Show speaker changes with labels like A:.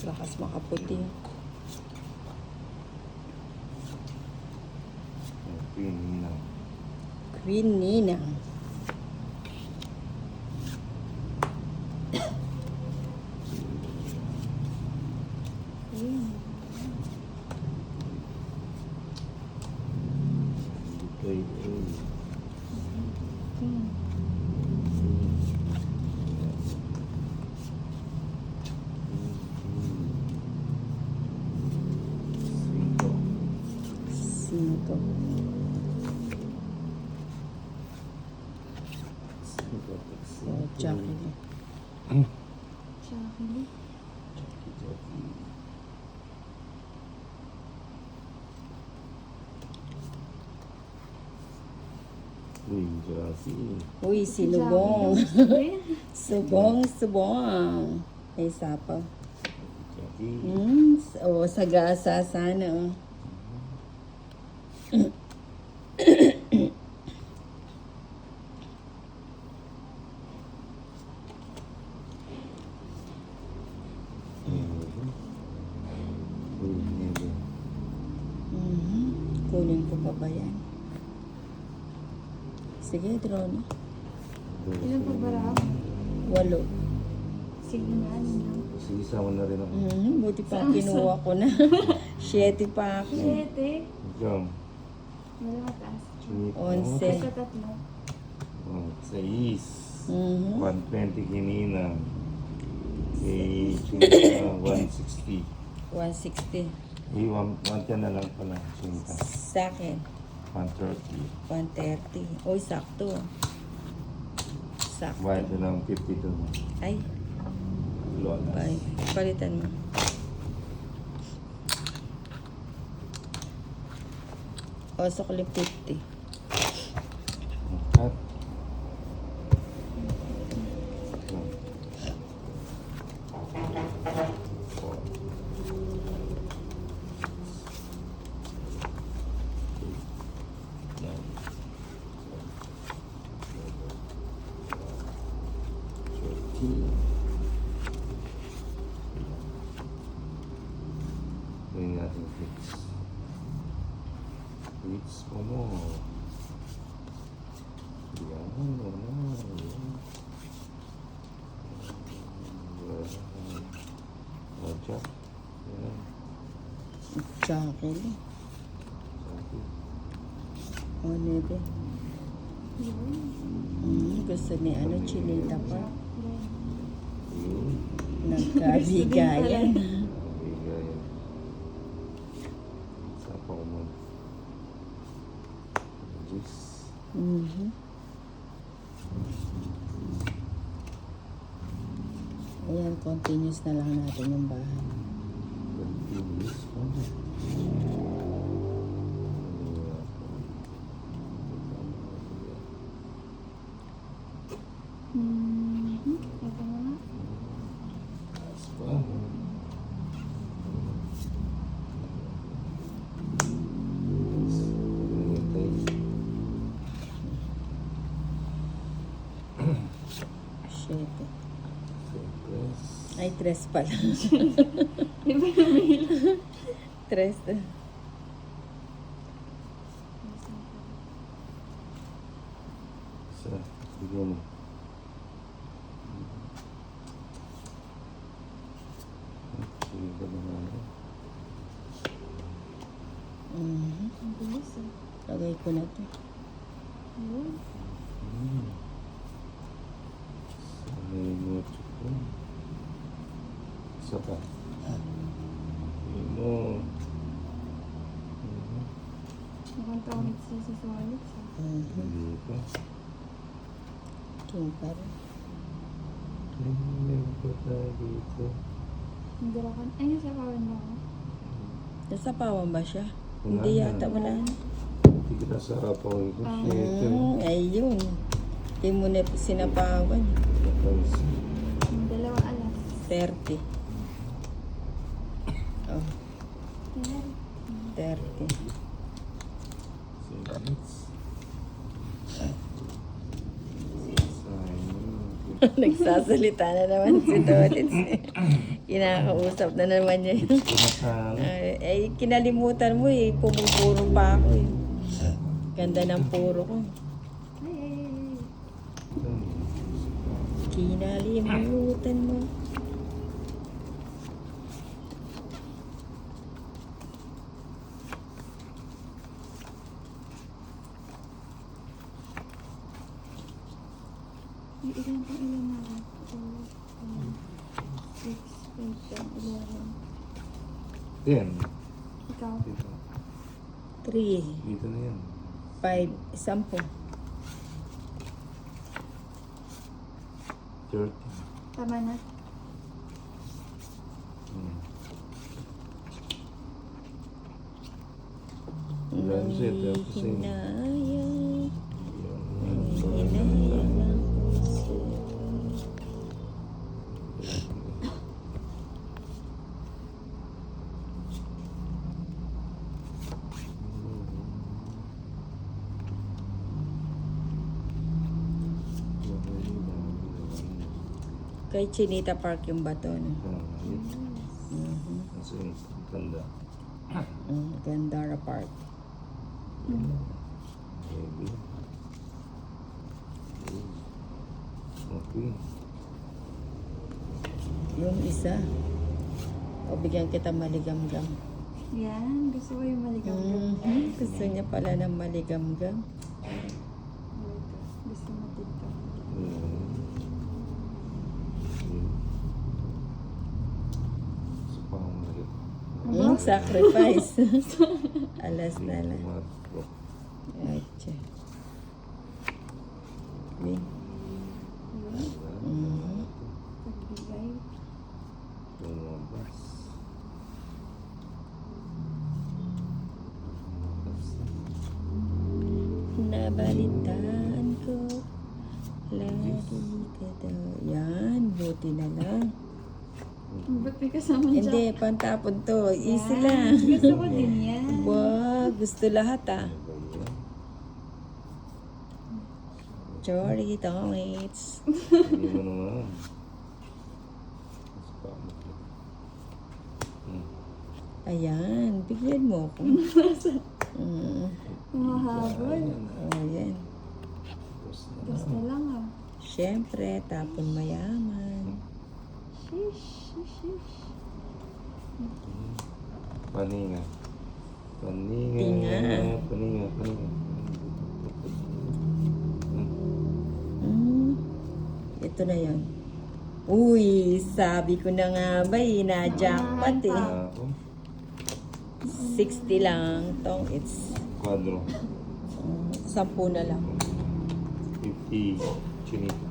A: Lakas makaputi.
B: Queen Nina.
A: Queen Nina.
B: Kay
A: Cinco. Oh, Jackie.
C: Jackie.
B: Uy, Jackie.
A: Uy, sinubong.
C: Jackie.
A: Subong. May sapaw.
B: Jackie.
A: Sagasa sana. Oh.
B: Uy, Nebe.
A: Kunin ko pa ba yan? Sige, draw na.
C: Ilan pa ba raw?
A: 8.
C: Sige na, ano na.
B: Sige, sama na rin ako.
A: Buti pa kinuha ko na. 7 pa ako.
C: 7.
B: Jam.
C: Wala mataas.
A: Onse.
C: Sa tatlo.
B: Oh, 6.
A: Mhm.
B: 120 kinina. Kay Chinta, 160.
A: 160.
B: Eh, 110 na lang pala, Chinta.
A: Sa akin,
B: 130.
A: 130. Uy, sakto. Sakto.
B: Bayad na lang 52.
A: Ay,
B: Lolas.
A: bye. Palitan mo. O, sukli 50.
B: At, gawin natin fix. Fix mo mo. Yan, Roger. Yan.
A: Jackie. O, nebe. Gusto ni ano, chinita pa.
B: Yun.
A: Nagkabigayan.
B: Bigayan. Sapa ko mo. Juice.
A: Mhm. Ayan, continuous na lang natin yung bahay.
B: Continuous pa.
C: Ito na nga.
B: Pa.
A: Shit. Ay, 3 pala.
C: Di ba namin?
A: 3.
B: Sa, bigyan mo. Sige ka ba na?
C: Ang bilis eh.
A: Lagay ko na to.
C: Yun.
B: Sanay mo ito ko. Isa pa. Yun mo.
C: Mukhang tawid siya sa solid siya.
B: Hindi pa.
A: King pa rin.
B: Meron pa tayo dito.
C: Ang dalakan. Ay, nasa kawan mo ako.
A: Nasa pawan ba siya?
B: Wala
A: Hindi
B: na.
A: yata, wala na.
B: Hindi kita sa apaw ko. Ito.
A: Ayun. Hindi mo na sinapawan.
C: Ang dalawa alas.
A: 30. Oh,
C: Yan.
A: 30. Nagsasalita na naman si Tolits. Kinakausap na naman niya yun.
B: Pinasal.
A: Kinalimutan mo eh. Pumupuro pa ako eh. Ganda ng puro ko.
C: Ay.
A: Kinalimutan mo.
C: Ilan na lang? 4, 5, 6, 7, 11.
B: Yan.
C: Ikaw?
B: Dito.
A: 3,
B: Dito na yan.
A: 5, 10.
B: 30.
C: Tama na?
B: Ilan siya? Tapos yun.
A: Hinayang.
B: Yan.
A: Hinayang ng puso. Kay Chinita Park yung bato, no? Mhm.
B: Kasi tanda.
A: Gandara Park.
B: Maybe. Okay.
A: Yung isa. O bigyan kita maligamgam.
C: Yan. Gusto ko yung maligam-gam.
A: Gusto niya pala ng maligamgam.
C: Gusto mo dito.
B: Sa pangamalit.
A: Sacrifice. Alas na lang. Acha. Okay.
C: Pagbigay.
B: Lumabas.
A: Nabalitaan ko. Lagi ka daw. Yan, buti na lang.
C: Ba't may kasama dyan?
A: Hindi, pantapon to. Easy
C: Yan.
A: lang.
C: Gusto ko din yan.
A: Wow, gusto lahat ah. Sorry, Tomates.
B: Hindi mo naman. Sa pangamalit.
A: Ayan, bigyan mo ako.
C: Mahabol.
A: Oh, yan.
C: Gusto lang ah.
A: Siyempre, tapon mayaman.
C: Shish, shish, shish.
B: Paninga. Paninga.
A: Tinga.
B: Paninga. Paninga.
A: Ito na yan. Uy, sabi ko na nga ba na-jackpot eh.
B: Ako.
A: 60 lang tong it's
B: Kwadro.
A: 10 na lang.
B: 50. Chinita.